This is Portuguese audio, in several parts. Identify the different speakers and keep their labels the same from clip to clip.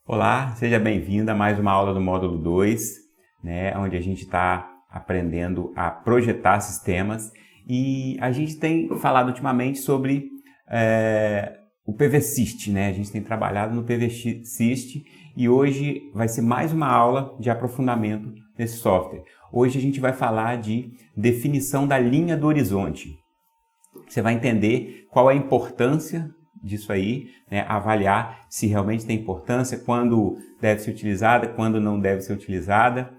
Speaker 1: Olá, seja bem-vindo a mais uma aula do módulo 2, onde a gente está aprendendo a projetar sistemas e a gente tem falado ultimamente sobre o PVSYST, A gente tem trabalhado no PVSYST e hoje vai ser mais uma aula de aprofundamento nesse software. Hoje a gente vai falar de definição da linha do horizonte. Você vai entender qual é a importância disso aí, avaliar se realmente tem importância, quando deve ser utilizada, quando não deve ser utilizada,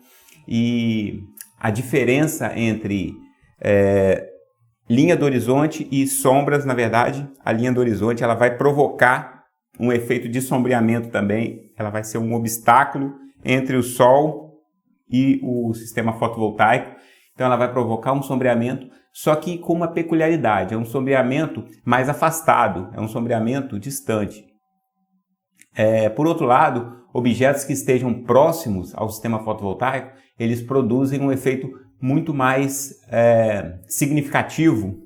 Speaker 1: e a diferença entre linha do horizonte e sombras. Na verdade, a linha do horizonte ela vai provocar um efeito de sombreamento também, ela vai ser um obstáculo entre o Sol e o sistema fotovoltaico, então ela vai provocar um sombreamento, só que com uma peculiaridade, é um sombreamento mais afastado, é um sombreamento distante. Por outro lado, objetos que estejam próximos ao sistema fotovoltaico, eles produzem um efeito muito mais significativo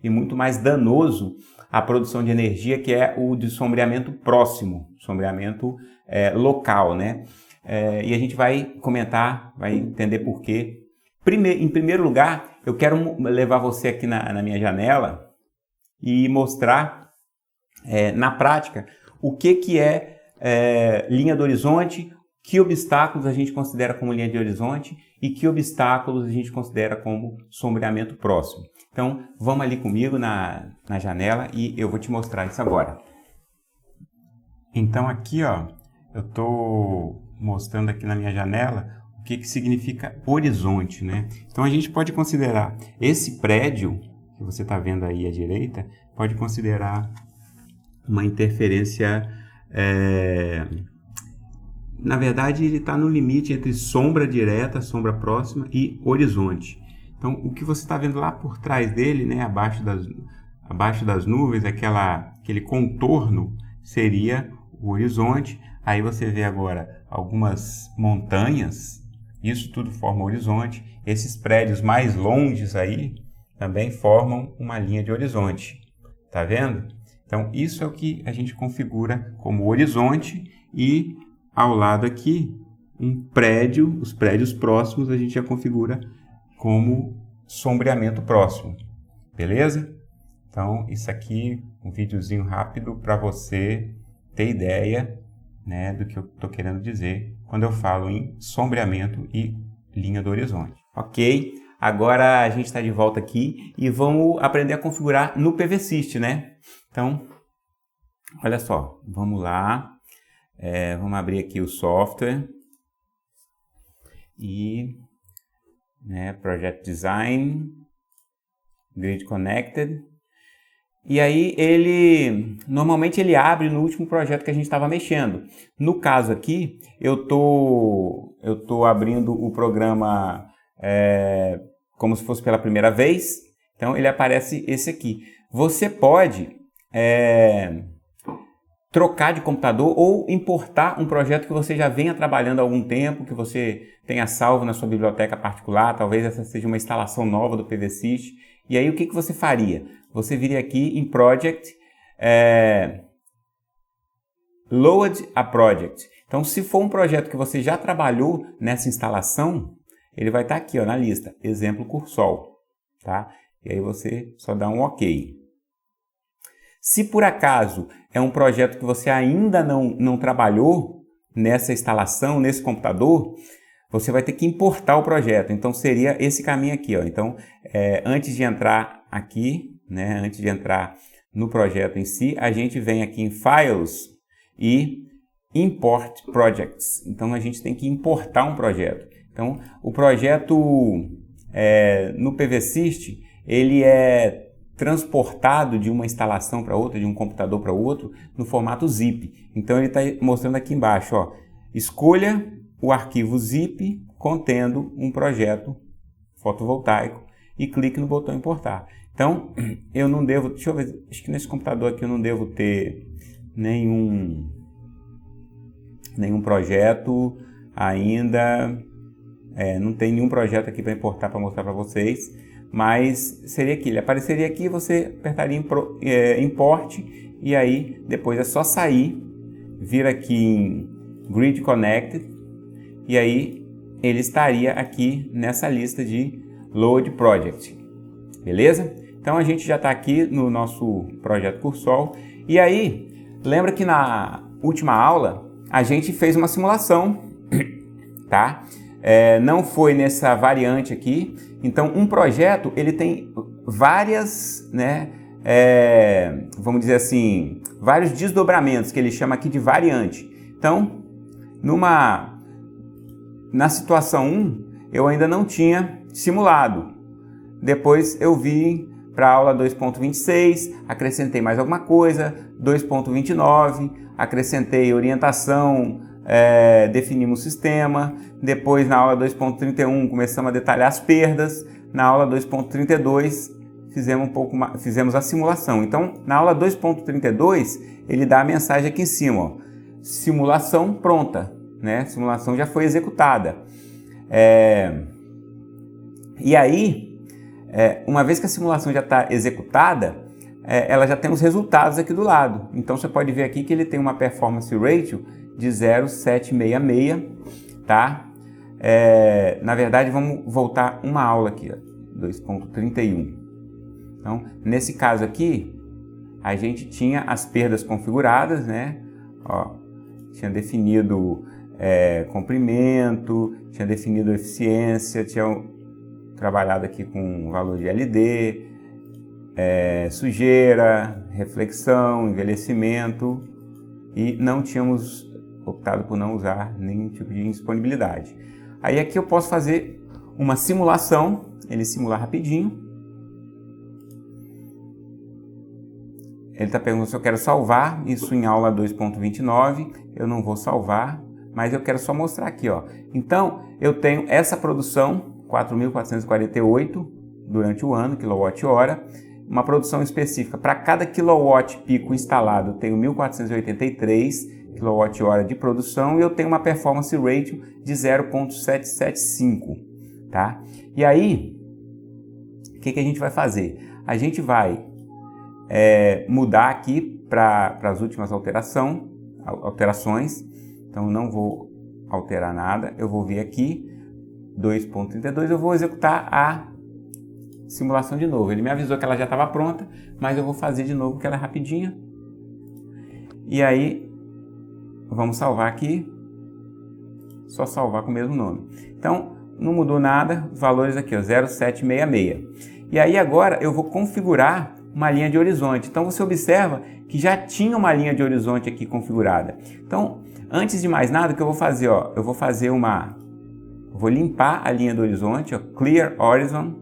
Speaker 1: e muito mais danoso à produção de energia, que é o de sombreamento próximo, sombreamento local, e a gente vai comentar, vai entender por quê. Em primeiro lugar, eu quero levar você aqui na minha janela e mostrar na prática o que é linha do horizonte, que obstáculos a gente considera como linha de horizonte e que obstáculos a gente considera como sombreamento próximo. Então, vamos ali comigo na janela e eu vou te mostrar isso agora. Então aqui, ó, eu estou mostrando aqui na minha janela o que significa horizonte, Então a gente pode considerar esse prédio que você está vendo aí à direita, pode considerar uma interferência, na verdade ele está no limite entre sombra direta, sombra próxima e horizonte. Então o que você está vendo lá por trás dele, abaixo das nuvens, aquele contorno seria o horizonte. Aí você vê agora algumas montanhas. Isso tudo forma horizonte. Esses prédios mais longes aí também formam uma linha de horizonte. Tá vendo? Então, isso é o que a gente configura como horizonte e ao lado aqui, os prédios próximos a gente já configura como sombreamento próximo. Beleza? Então, isso aqui, um videozinho rápido para você ter ideia do que eu estou querendo dizer quando eu falo em sombreamento e linha do horizonte. Ok? Agora a gente está de volta aqui e vamos aprender a configurar no PVSYST, Então, olha só, vamos lá. Vamos abrir aqui o software e Project Design, Grid Connected. E aí normalmente ele abre no último projeto que a gente estava mexendo. No caso aqui, eu tô abrindo o programa como se fosse pela primeira vez. Então ele aparece esse aqui. Você pode trocar de computador ou importar um projeto que você já venha trabalhando há algum tempo, que você tenha salvo na sua biblioteca particular. Talvez essa seja uma instalação nova do PVSYST. E aí o que você faria? Você viria aqui em Project, Load a Project. Então, se for um projeto que você já trabalhou nessa instalação, ele vai estar aqui na lista, exemplo Cursol. Tá? E aí você só dá um OK. Se por acaso é um projeto que você ainda não trabalhou nessa instalação, nesse computador, você vai ter que importar o projeto. Então, seria esse caminho aqui. Então, antes de entrar aqui, antes de entrar no projeto em si, a gente vem aqui em Files e Import Projects. Então, a gente tem que importar um projeto. Então, o projeto no PVSYST, ele é transportado de uma instalação para outra, de um computador para outro, no formato zip. Então, ele está mostrando aqui embaixo, ó, escolha o arquivo zip contendo um projeto fotovoltaico e clique no botão importar. Então, eu não devo, deixa eu ver, acho que nesse computador aqui eu não devo ter nenhum projeto ainda, não tem nenhum projeto aqui para importar, para mostrar para vocês, mas seria aqui, ele apareceria aqui, você apertaria em Import e aí depois é só sair, vir aqui em Grid Connected, e aí ele estaria aqui nessa lista de Load Project, beleza? Então a gente já está aqui no nosso projeto Cursol, e aí, lembra que na última aula a gente fez uma simulação, tá? Não foi nessa variante aqui, então um projeto ele tem várias, né, vamos dizer assim, vários desdobramentos que ele chama aqui de variante. Então, na situação 1, eu ainda não tinha simulado. Depois eu vim para a aula 2.26, acrescentei mais alguma coisa, 2.29, acrescentei orientação, definimos o sistema. Depois na aula 2.31 começamos a detalhar as perdas. Na aula 2.32 fizemos a simulação. Então na aula 2.32 ele dá a mensagem aqui em cima, ó, simulação pronta, né? Simulação já foi executada. E aí, uma vez que a simulação já está executada, ela já tem os resultados aqui do lado. Então você pode ver aqui que ele tem uma performance ratio de 0,766, tá? Na verdade, vamos voltar uma aula aqui, 2.31. Então, nesse caso aqui, a gente tinha as perdas configuradas, né? Ó, tinha definido comprimento, tinha definido eficiência, tinha trabalhado aqui com valor de LD, sujeira, reflexão, envelhecimento, e não tínhamos optado por não usar nenhum tipo de indisponibilidade. Aí aqui eu posso fazer uma simulação, ele simula rapidinho. Ele está perguntando se eu quero salvar isso em aula 2.29, eu não vou salvar, mas eu quero só mostrar aqui, ó. Então, eu tenho essa produção, 4.448 durante o ano, quilowatt-hora, uma produção específica. Para cada quilowatt pico instalado, eu tenho 1.483 kWh de produção e eu tenho uma performance ratio de 0,775, tá? E aí, o que a gente vai fazer? A gente vai mudar aqui para as últimas alterações, então não vou alterar nada, eu vou vir aqui, 2.32, eu vou executar a simulação de novo. Ele me avisou que ela já estava pronta, mas eu vou fazer de novo porque ela é rapidinha. E aí, vamos salvar aqui, só salvar com o mesmo nome. Então, não mudou nada, os valores aqui, ó, 0,766. E aí agora eu vou configurar uma linha de horizonte. Então você observa que já tinha uma linha de horizonte aqui configurada. Então, antes de mais nada, o que eu vou fazer, ó, eu vou limpar a linha do horizonte, ó, Clear Horizon,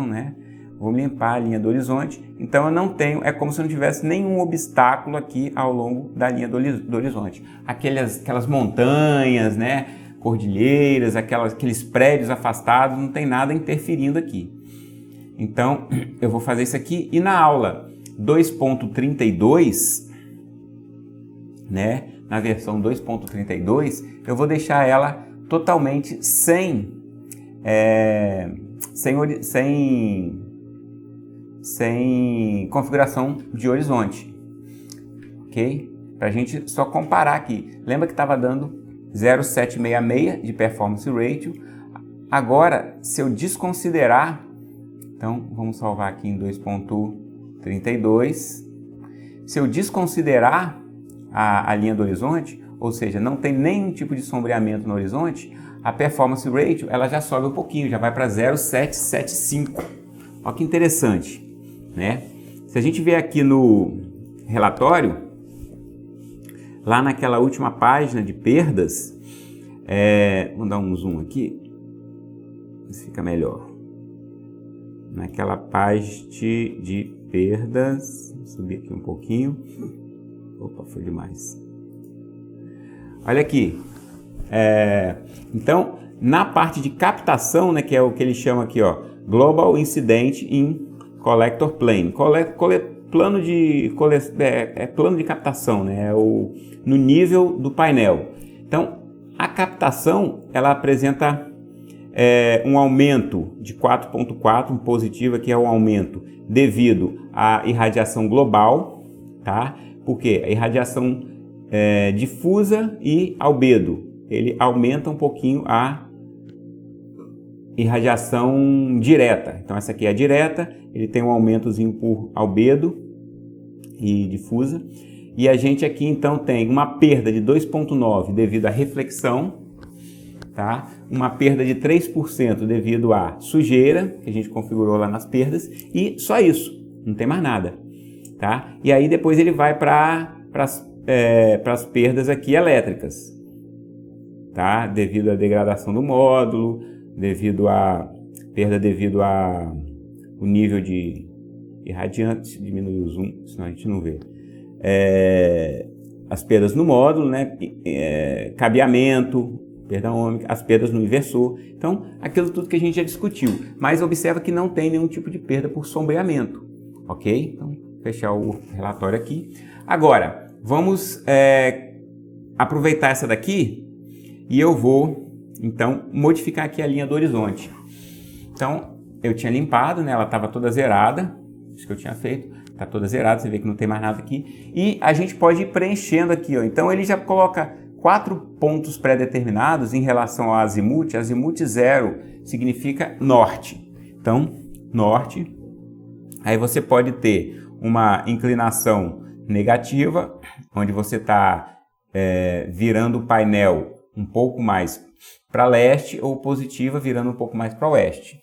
Speaker 1: né? Vou limpar a linha do horizonte, então eu não tenho, é como se eu não tivesse nenhum obstáculo aqui ao longo da linha do horizonte. Aquelas montanhas, né? Cordilheiras, aqueles prédios afastados, não tem nada interferindo aqui. Então, eu vou fazer isso aqui e na aula 2.32, né? Na versão 2.32, eu vou deixar ela totalmente sem configuração de horizonte, ok? Para a gente só comparar aqui. Lembra que estava dando 0,766 de performance ratio. Agora, se eu desconsiderar, então vamos salvar aqui em 2.32. Se eu desconsiderar a linha do horizonte, ou seja, não tem nenhum tipo de sombreamento no horizonte, a performance ratio ela já sobe um pouquinho, já vai para 0,775. Olha que interessante, né? Se a gente ver aqui no relatório, lá naquela última página de perdas, vou dar um zoom aqui, se fica melhor. Naquela página de perdas, vou subir aqui um pouquinho. Opa, foi demais. Olha aqui. Então, na parte de captação, né, que é o que ele chama aqui, ó, Global Incident in Collector Plane. Plano de captação, né? No nível do painel. Então, a captação ela apresenta um aumento de 4,4, um positivo que é um aumento devido à irradiação global, tá? Porque a irradiação difusa e albedo. Ele aumenta um pouquinho a irradiação direta. Então essa aqui é a direta, ele tem um aumentozinho por albedo e difusa. E a gente aqui então tem uma perda de 2,9 devido à reflexão, tá? Uma perda de 3% devido à sujeira, que a gente configurou lá nas perdas, e só isso, não tem mais nada, tá? E aí depois ele vai para as perdas aqui elétricas, tá? Devido à degradação do módulo, devido à perda devido a o nível de irradiante, diminui o zoom, senão a gente não vê. As perdas no módulo, né? Cabeamento, perda ômica, as perdas no inversor. Então, aquilo tudo que a gente já discutiu. Mas observa que não tem nenhum tipo de perda por sombreamento, ok? Então, fechar o relatório aqui. Agora, vamos aproveitar essa daqui e eu vou, então, modificar aqui a linha do horizonte. Então, eu tinha limpado, né? Ela estava toda zerada, isso que eu tinha feito. Está toda zerada, você vê que não tem mais nada aqui. E a gente pode ir preenchendo aqui, ó. Então ele já coloca 4 pontos pré-determinados em relação ao azimuth. Azimuth 0 significa norte. Então, norte. Aí você pode ter uma inclinação negativa, onde você está virando o painel um pouco mais para leste, ou positiva, virando um pouco mais para oeste.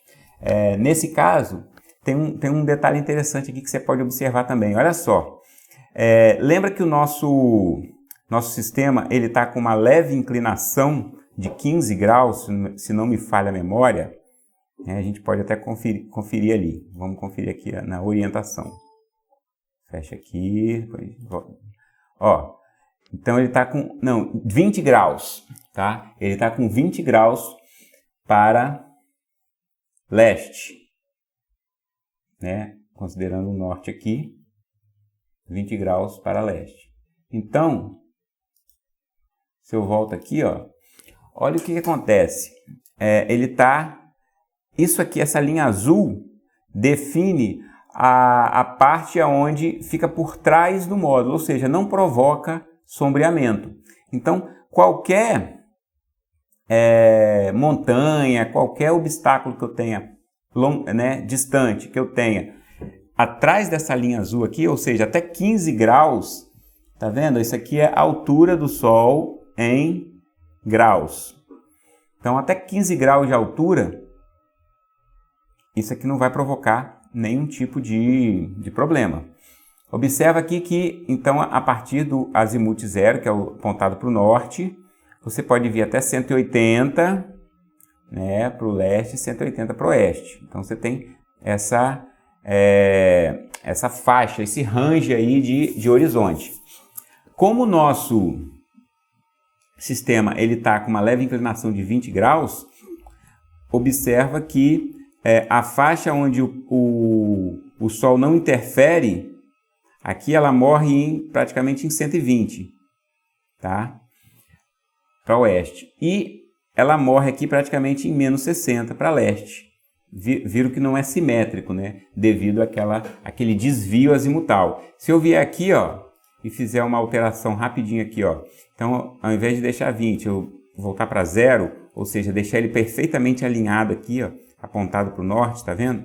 Speaker 1: Nesse caso, tem um detalhe interessante aqui que você pode observar também. Olha só, lembra que o nosso sistema ele está com uma leve inclinação de 15 graus, se não me falha a memória. A gente pode até conferir ali. Vamos conferir aqui na orientação. Fecha aqui. Ó, então ele está com 20 graus. Tá? Ele está com 20 graus para leste. Né? Considerando o norte aqui, 20 graus para leste. Então, se eu volto aqui, ó, olha o que acontece. Ele tá, isso aqui, essa linha azul, define a parte onde fica por trás do módulo, ou seja, não provoca sombreamento. Então, qualquer montanha, qualquer obstáculo que eu tenha distante, que eu tenha atrás dessa linha azul aqui, ou seja, até 15 graus, tá vendo? Isso aqui é a altura do Sol em graus. Então, até 15 graus de altura, isso aqui não vai provocar nenhum tipo de problema. Observa aqui que, então, a partir do azimuth 0, que é o apontado para o norte, você pode vir até 180, né, para o leste e 180 para o oeste. Então você tem essa faixa, esse range aí de horizonte. Como o nosso sistema está com uma leve inclinação de 20 graus, observa que a faixa onde o Sol não interfere, aqui ela morre praticamente em 120, tá? Para o oeste. E ela morre aqui praticamente em menos 60 para leste. Viram que não é simétrico, né? Devido àquele desvio azimutal. Se eu vier aqui, ó, e fizer uma alteração rapidinho aqui, ó. Então, ao invés de deixar 20, eu voltar para 0, ou seja, deixar ele perfeitamente alinhado aqui, ó, apontado para o norte, tá vendo?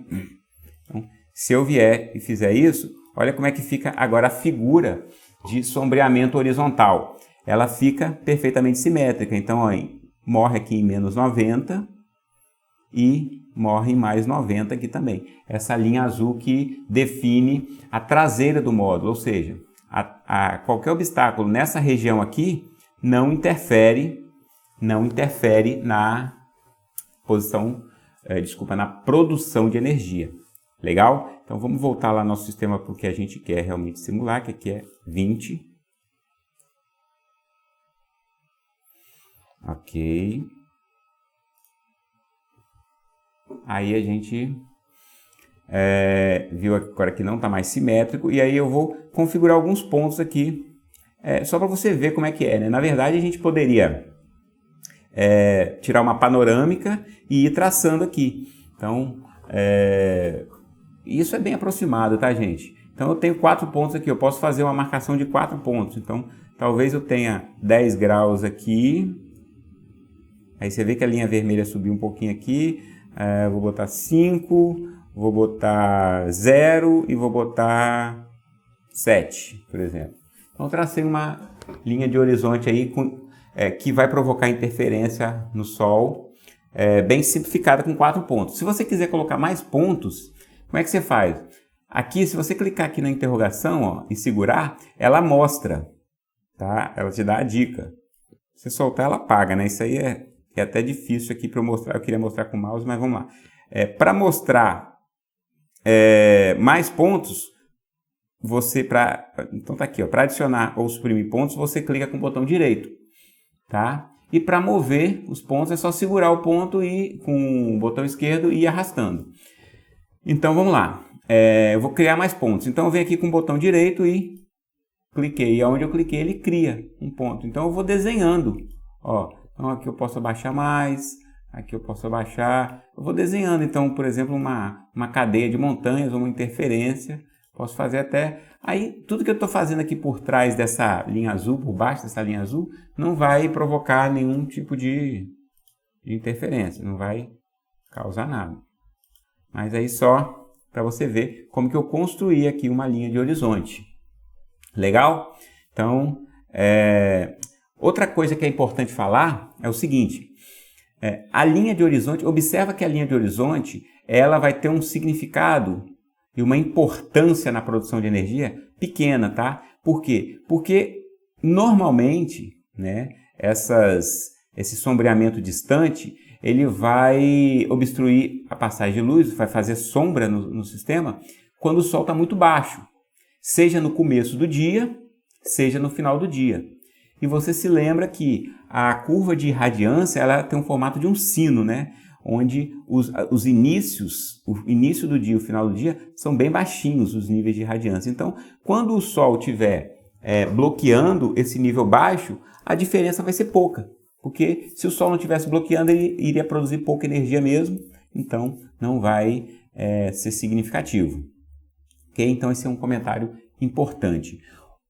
Speaker 1: Então, se eu vier e fizer isso, olha como é que fica agora a figura de sombreamento horizontal. Ela fica perfeitamente simétrica. Então, ó, morre aqui em menos 90 e morre em mais 90 aqui também. Essa linha azul que define a traseira do módulo, ou seja, qualquer obstáculo nessa região aqui não interfere na posição, na produção de energia. Legal? Então vamos voltar lá no nosso sistema para o que a gente quer realmente simular, que aqui é 20. Ok. Aí a gente viu agora que não está mais simétrico. E aí eu vou configurar alguns pontos aqui, só para você ver como é que é, né? Na verdade, a gente poderia tirar uma panorâmica e ir traçando aqui. Então, isso é bem aproximado, tá, gente? Então eu tenho 4 pontos aqui. Eu posso fazer uma marcação de 4 pontos. Então, talvez eu tenha 10 graus aqui. Aí você vê que a linha vermelha subiu um pouquinho aqui. Vou botar 5, vou botar 0 e vou botar 7, por exemplo. Então tracei uma linha de horizonte aí que vai provocar interferência no Sol, bem simplificada com 4 pontos. Se você quiser colocar mais pontos, como é que você faz? Aqui, se você clicar aqui na interrogação, ó, e segurar, ela mostra, tá? Ela te dá a dica. Se você soltar, ela apaga, né? Isso aí é até difícil aqui para eu mostrar. Eu queria mostrar com o mouse, mas vamos lá. Para mostrar mais pontos, então tá aqui, ó, para adicionar ou suprimir pontos, você clica com o botão direito, tá? E para mover os pontos é só segurar o ponto e com o botão esquerdo e ir arrastando. Então vamos lá. Eu vou criar mais pontos. Então eu venho aqui com o botão direito e cliquei. E onde eu cliquei ele cria um ponto. Então eu vou desenhando. Ó, então aqui eu posso abaixar mais. Aqui eu posso abaixar. Eu vou desenhando. Então, por exemplo, uma cadeia de montanhas, uma interferência. Posso fazer até... Aí tudo que eu estou fazendo aqui por trás dessa linha azul, por baixo dessa linha azul, não vai provocar nenhum tipo de interferência. Não vai causar nada. Mas aí só para você ver como que eu construí aqui uma linha de horizonte. Legal? Então, outra coisa que é importante falar é o seguinte. A linha de horizonte, observa que a linha de horizonte, ela vai ter um significado e uma importância na produção de energia pequena, tá? Por quê? Porque normalmente, né, esse sombreamento distante, ele vai obstruir a passagem de luz, vai fazer sombra no sistema quando o Sol está muito baixo, seja no começo do dia, seja no final do dia. E você se lembra que a curva de irradiância ela tem um formato de um sino, né? Onde o início do dia e o final do dia são bem baixinhos os níveis de irradiância. Então, quando o Sol estiver bloqueando esse nível baixo, a diferença vai ser pouca. Porque se o Sol não estivesse bloqueando, ele iria produzir pouca energia mesmo, então não vai ser significativo. Okay? Então esse é um comentário importante.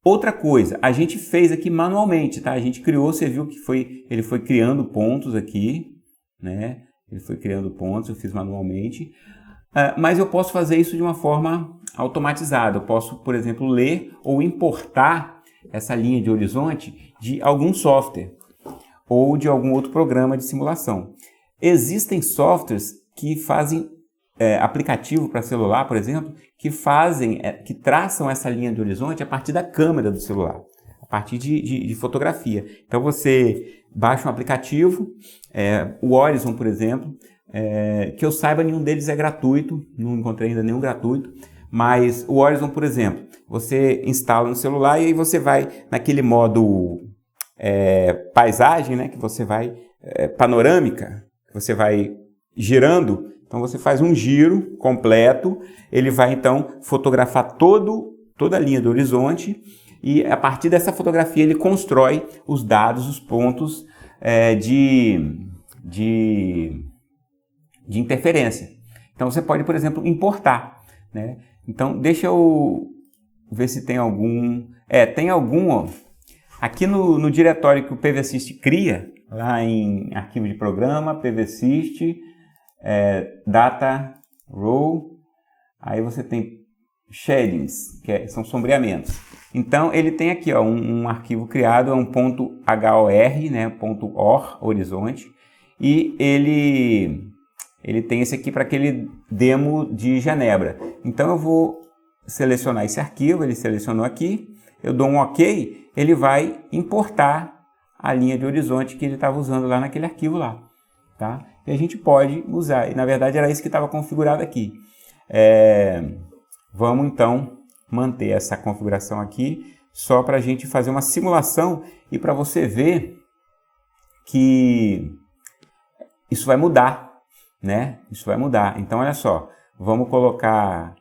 Speaker 1: Outra coisa, a gente fez aqui manualmente, tá? A gente criou, você viu que ele foi criando pontos aqui, né? Ele foi criando pontos, eu fiz manualmente. Mas eu posso fazer isso de uma forma automatizada. Eu posso, por exemplo, ler ou importar essa linha de horizonte de algum software ou de algum outro programa de simulação. Existem softwares que fazem aplicativo para celular, por exemplo, que traçam essa linha de horizonte a partir da câmera do celular, a partir de fotografia. Então você baixa um aplicativo, o Horizon, por exemplo, que eu saiba nenhum deles é gratuito, não encontrei ainda nenhum gratuito, mas o Horizon, por exemplo, você instala no celular e aí você vai naquele modo paisagem, né, que você vai panorâmica, que você vai girando. Então você faz um giro completo, ele vai então fotografar toda a linha do horizonte e a partir dessa fotografia ele constrói os dados, os pontos de interferência. Então você pode, por exemplo, importar, né? Então deixa eu ver se tem algum... tem algum, ó. Aqui no diretório que o PVSystem cria, lá em arquivo de programa, PVSystem, Data Row, aí você tem shadings, são sombreamentos. Então ele tem aqui ó, um arquivo criado, é um ponto .hor, né, ponto .or, horizonte, e ele tem esse aqui para aquele demo de Genebra. Então eu vou selecionar esse arquivo, ele selecionou aqui, eu dou um OK, ele vai importar a linha de horizonte que ele estava usando lá naquele arquivo lá, tá? E a gente pode usar, e na verdade era isso que estava configurado aqui. Vamos então manter essa configuração aqui, só para a gente fazer uma simulação e para você ver que isso vai mudar, né? Isso vai mudar. Então olha só, vamos colocar...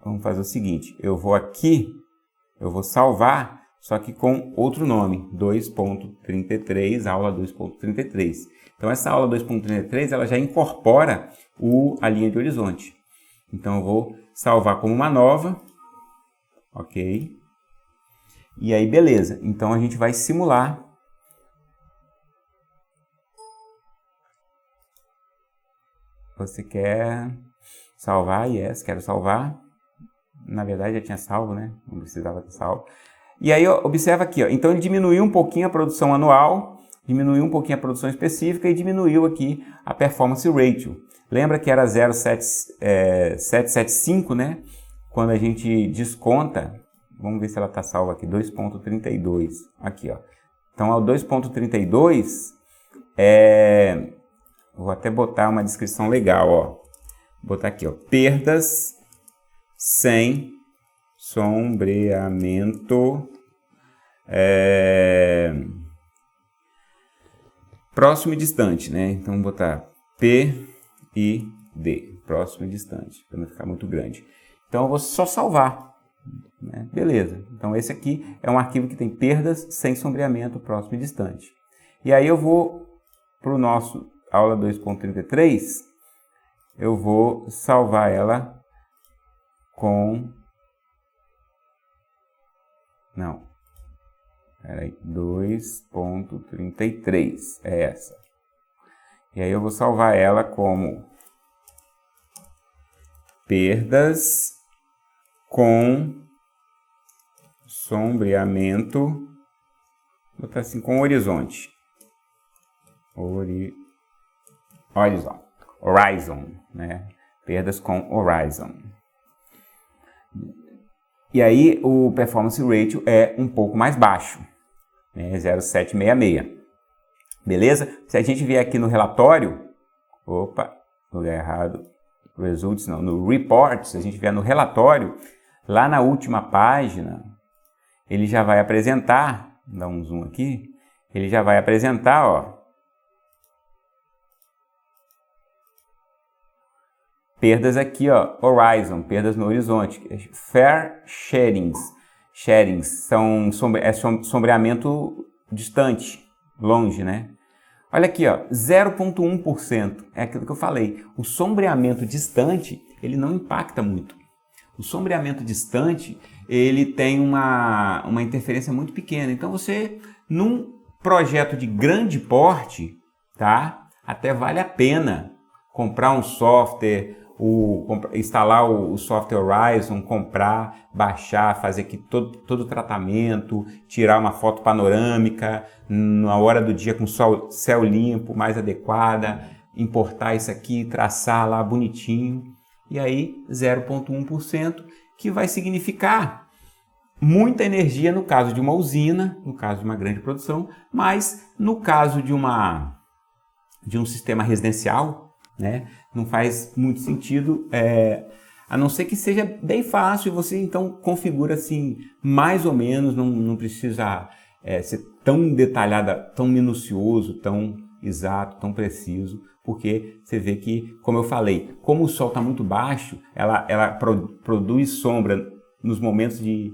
Speaker 1: Vamos fazer o seguinte, eu vou aqui, eu vou salvar, só que com outro nome, 2.33, aula 2.33. Então essa aula 2.33, ela já incorpora a linha de horizonte. Então eu vou salvar como uma nova, ok? E aí, beleza. Então, a gente vai simular. Você quer salvar? Yes, quero salvar. Na verdade, já tinha salvo, né? Não precisava ter salvo. E aí, ó, observa aqui, ó. Então ele diminuiu um pouquinho a produção anual, diminuiu um pouquinho a produção específica e diminuiu aqui a performance ratio. Lembra que era 0,775, né? Quando a gente desconta, vamos ver se ela está salva aqui, 2,32. Aqui, ó. Então, ao 2,32, vou até botar uma descrição legal, ó. Vou botar aqui, ó. Perdas sem sombreamento próximo e distante, né? Então, vou botar P e D, próximo e distante, para não ficar muito grande. Então, eu vou só salvar, né? Beleza. Então, esse aqui é um arquivo que tem perdas sem sombreamento próximo e distante. E aí, eu vou para o nosso aula 2.33, eu vou salvar ela com... Não. Peraí, 2.33 é essa. E aí eu vou salvar ela como perdas com sombreamento, vou botar assim, com horizonte. Horizon, né? Perdas com horizon. E aí o performance ratio é um pouco mais baixo, né? 0,766. Beleza? Se a gente vier aqui no relatório, lugar errado, results não, no report, se a gente vier no relatório, lá na última página, ele já vai apresentar, vou dar um zoom aqui, ele já vai apresentar, ó, perdas aqui, ó, horizon, perdas no horizonte, fair sharings são sombreamento distante, longe, né? Olha aqui, ó, 0,1%, é aquilo que eu falei, o sombreamento distante, ele não impacta muito. O sombreamento distante, ele tem uma interferência muito pequena, então você, num projeto de grande porte, tá? Até vale a pena comprar um software, instalar o software Horizon, comprar, baixar, fazer aqui todo o tratamento, tirar uma foto panorâmica na hora do dia com céu limpo, mais adequada, importar isso aqui, traçar lá bonitinho, e aí 0,1%, que vai significar muita energia no caso de uma usina, no caso de uma grande produção, mas no caso de um sistema residencial, né, não faz muito sentido, a não ser que seja bem fácil, você então configura assim, mais ou menos, não precisa ser tão detalhada, tão minucioso, tão exato, tão preciso, porque você vê que, como eu falei, como o sol está muito baixo, ela produz sombra nos momentos de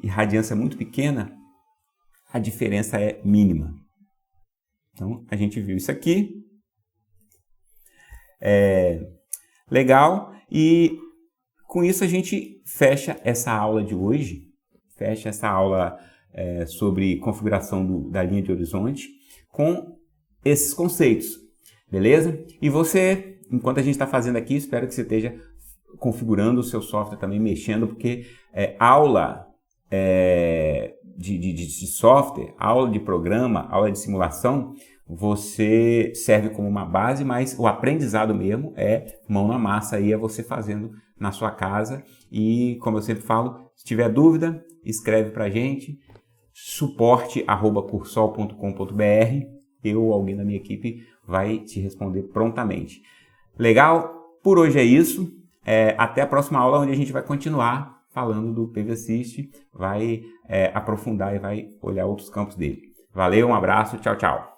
Speaker 1: irradiância muito pequena, a diferença é mínima. Então, a gente viu isso aqui. Legal, e com isso a gente fecha essa aula de hoje, fecha essa aula sobre configuração da linha de horizonte com esses conceitos, beleza? E você, enquanto a gente está fazendo aqui, espero que você esteja configurando o seu software também, mexendo, porque aula de software, aula de programa, aula de simulação, você serve como uma base, mas o aprendizado mesmo é mão na massa, aí é você fazendo na sua casa. E como eu sempre falo, se tiver dúvida, escreve pra gente, suporte@cursol.com.br, eu ou alguém da minha equipe vai te responder prontamente. Legal? Por hoje é isso, até a próxima aula, onde a gente vai continuar falando do PVAssist, vai aprofundar e vai olhar outros campos dele. Valeu, um abraço, tchau, tchau!